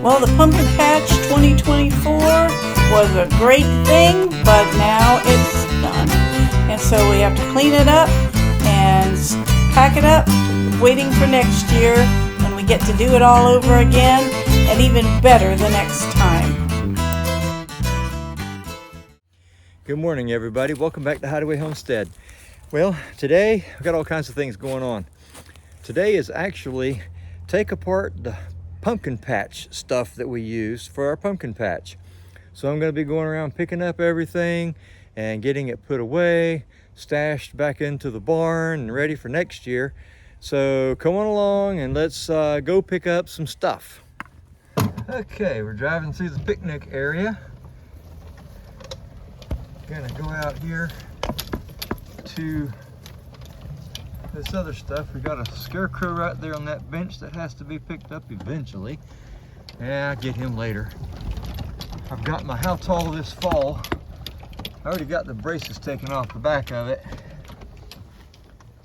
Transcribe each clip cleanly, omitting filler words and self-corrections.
Well, the Pumpkin Patch 2024 was a great thing, but now it's done. And so we have to clean it up and pack it up, waiting for next year when we get to do it all over again, and even better the next time. Good morning, everybody. Welcome back to Hideaway Homestead. Well, today we've got all kinds of things going on. Today is actually take apart the pumpkin patch stuff that we use for our pumpkin patch. So I'm going to be going around picking up everything and getting it put away, stashed back into the barn and ready for next year. So come on along and let's go pick up some stuff. Okay, we're driving through the picnic area. Gonna go out here to this other stuff. We got a scarecrow right there on that bench that has to be picked up eventually. Yeah, I'll get him later. I've got my how tall this fall. I already got the braces taken off the back of it.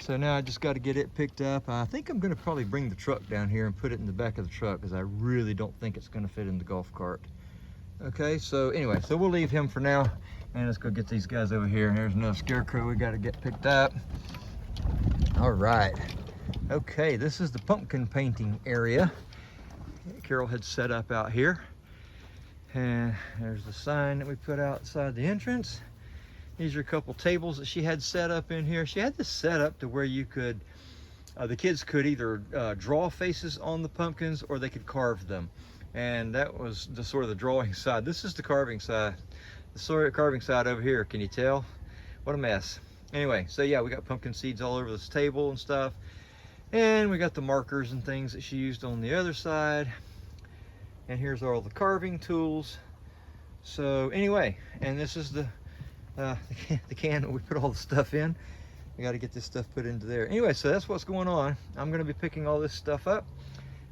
So now I just got to get it picked up. I think I'm going to probably bring the truck down here and put it in the back of the truck because I really don't think it's going to fit in the golf cart. Okay, so anyway, so we'll leave him for now and let's go get these guys over here. There's another scarecrow we got to get picked up. All right. Okay, this is the pumpkin painting area Carol had set up out here. And there's the sign that we put outside the entrance. These are a couple tables that she had set up in here. She had this set up to where you could, the kids could either draw faces on the pumpkins or they could carve them. And that was the sort of the drawing side. This is the carving side. The sort of carving side over here, can you tell? What a mess. Anyway, so yeah, we got pumpkin seeds all over this table and stuff. And we got the markers and things that she used on the other side. And here's all the carving tools. So anyway, and this is the can that we put all the stuff in. We got to get this stuff put into there. Anyway, so that's what's going on. I'm going to be picking all this stuff up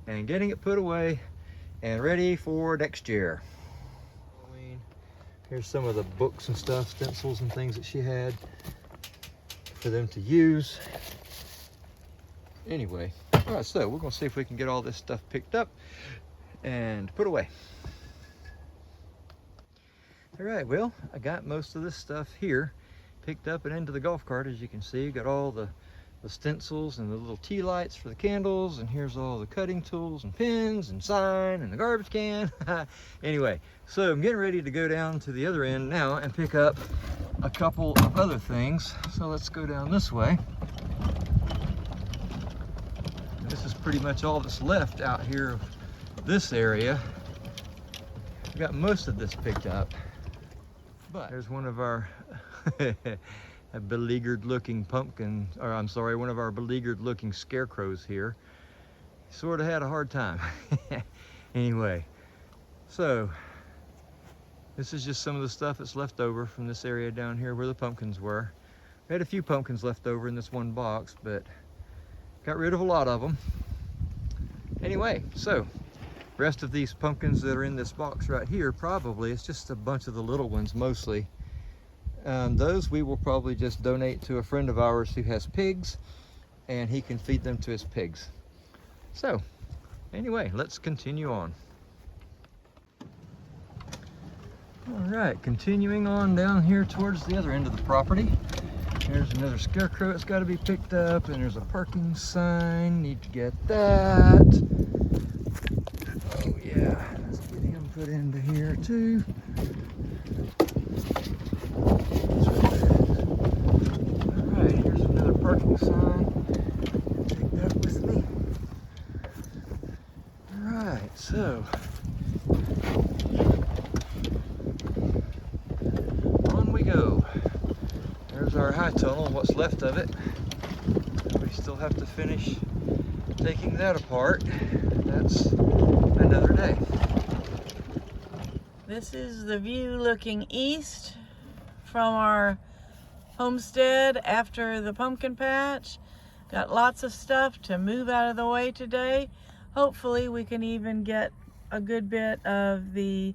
and getting it put away and ready for next year. Here's some of the books and stuff, stencils and things that she had for them to use. Anyway, all right, so we're gonna see if we can get all this stuff picked up and put away. All right, well, I got most of this stuff here picked up and into the golf cart. As you can see, got all the stencils and the little tea lights for the candles, and here's all the cutting tools and pins and sign and the garbage can. Anyway, so I'm getting ready to go down to the other end now and pick up a couple of other things. So let's go down this way. This is pretty much all that's left out here of this area. We got most of this picked up, but there's one of our a beleaguered looking pumpkin, or I'm sorry, one of our beleaguered looking scarecrows here. Sort of had a hard time. Anyway, so this is just some of the stuff that's left over from this area down here where the pumpkins were. We had a few pumpkins left over in this one box, but got rid of a lot of them. Anyway, so the rest of these pumpkins that are in this box right here, probably it's just a bunch of the little ones mostly. Those we will probably just donate to a friend of ours who has pigs, and he can feed them to his pigs. So anyway, let's continue on. All right, continuing on down here towards the other end of the property. There's another scarecrow that's got to be picked up, and there's a parking sign. Need to get that. Oh yeah, let's get him put into here too. Alright, here's another parking sign. Take that with me. Alright, so on we go. There's our high tunnel and what's left of it. We still have to finish taking that apart. That's another day. This is the view looking east from our homestead after the pumpkin patch. Got lots of stuff to move out of the way today. Hopefully we can even get a good bit of the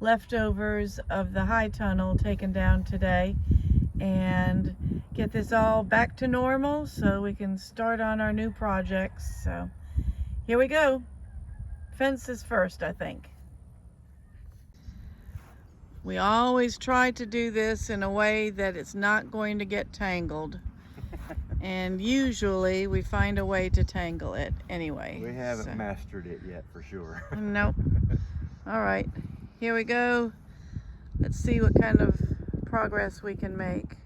leftovers of the high tunnel taken down today and get this all back to normal so we can start on our new projects. So here we go. Fences first, I think. We always try to do this in a way that it's not going to get tangled. And usually we find a way to tangle it anyway. We haven't mastered it yet for sure. Nope. All right, here we go. Let's see what kind of progress we can make.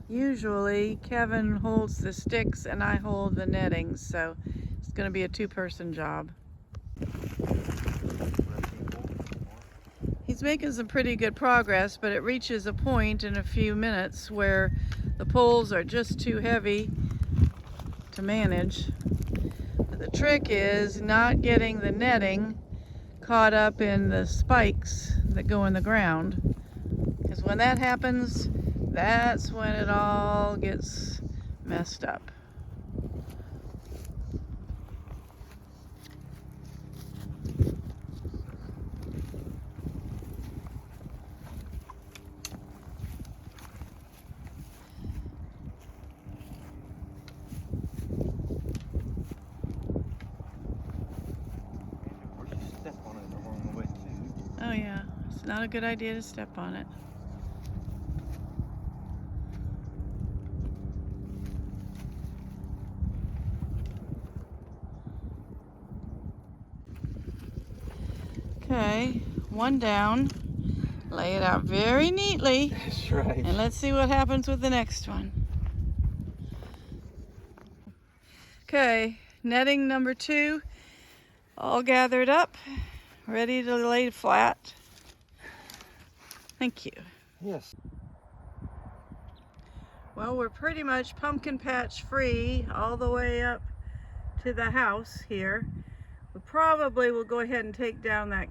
Usually Kevin holds the sticks and I hold the nettings, so it's going to be a two-person job. He's making some pretty good progress, but it reaches a point in a few minutes where the poles are just too heavy to manage. But the trick is not getting the netting caught up in the spikes that go in the ground, because when that happens, that's when it all gets messed up. Oh yeah, it's not a good idea to step on it. Okay, one down. Lay it out very neatly. That's right. And let's see what happens with the next one. Okay, netting number 2, all gathered up, ready to lay flat. Thank you. Yes. Well, we're pretty much pumpkin patch free all the way up to the house here. We probably will go ahead and take down that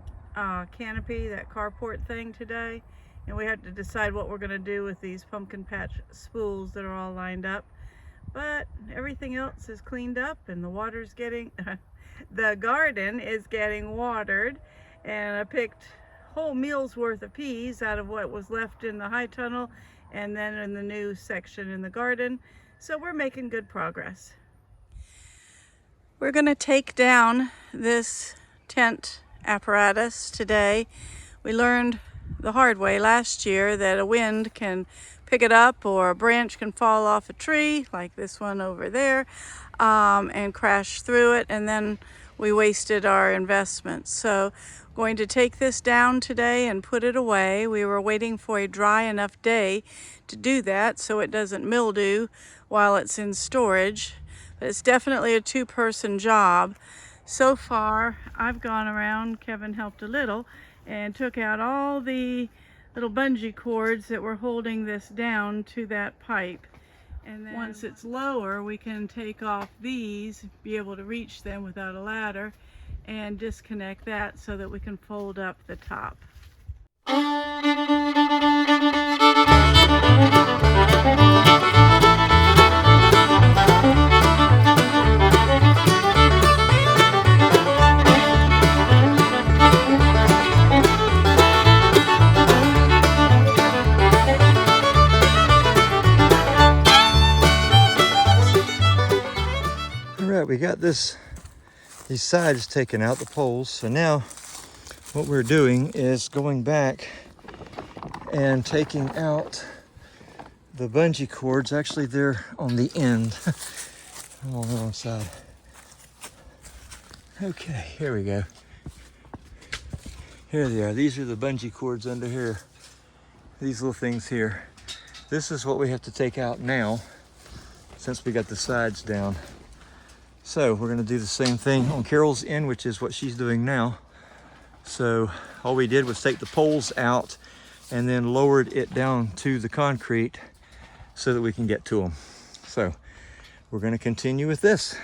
canopy, that carport thing today, and we have to decide what we're going to do with these pumpkin patch spools that are all lined up. But everything else is cleaned up and the water's getting the garden is getting watered, and I picked whole meal's worth of peas out of what was left in the high tunnel and then in the new section in the garden. So we're making good progress. We're going to take down this tent apparatus today. We learned the hard way last year that a wind can pick it up, or a branch can fall off a tree like this one over there and crash through it, and then we wasted our investment. So going to take this down today and put it away. We were waiting for a dry enough day to do that so it doesn't mildew while it's in storage. But it's definitely a two-person job. So far, I've gone around, Kevin helped a little, and took out all the little bungee cords that were holding this down to that pipe. And then once it's lower, we can take off these, be able to reach them without a ladder, and disconnect that so that we can fold up the top. We got these sides taken out, the poles. So now what we're doing is going back and taking out the bungee cords. Actually, they're on the end. I'm on the wrong side. Okay, here we go. Here they are. These are the bungee cords under here. These little things here. This is what we have to take out now since we got the sides down. So we're gonna do the same thing on Carol's end, which is what she's doing now. So all we did was take the poles out and then lowered it down to the concrete so that we can get to them. So we're gonna continue with this.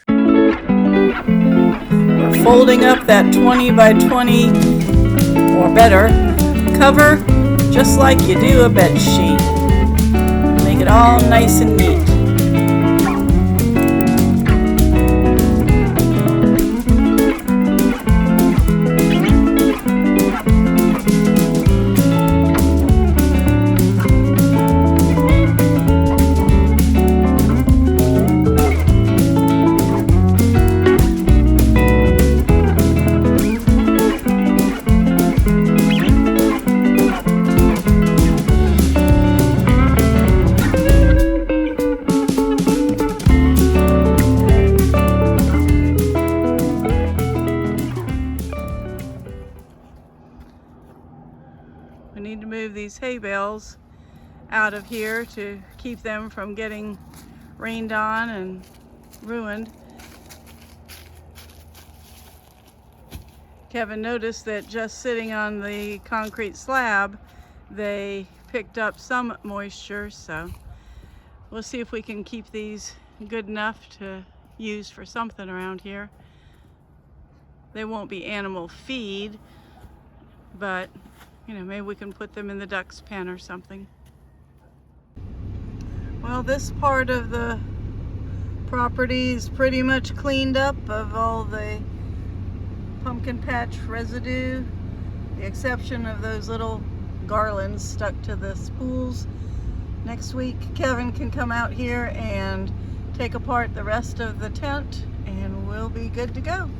We're folding up that 20 by 20 or better cover just like you do a bed sheet. Make it all nice and neat. these hay bales out of here to keep them from getting rained on and ruined. Kevin noticed that just sitting on the concrete slab, they picked up some moisture, so we'll see if we can keep these good enough to use for something around here. They won't be animal feed, but you know, maybe we can put them in the duck's pen or something. Well, this part of the property is pretty much cleaned up of all the pumpkin patch residue, the exception of those little garlands stuck to the spools. Next week, Kevin can come out here and take apart the rest of the tent and we'll be good to go.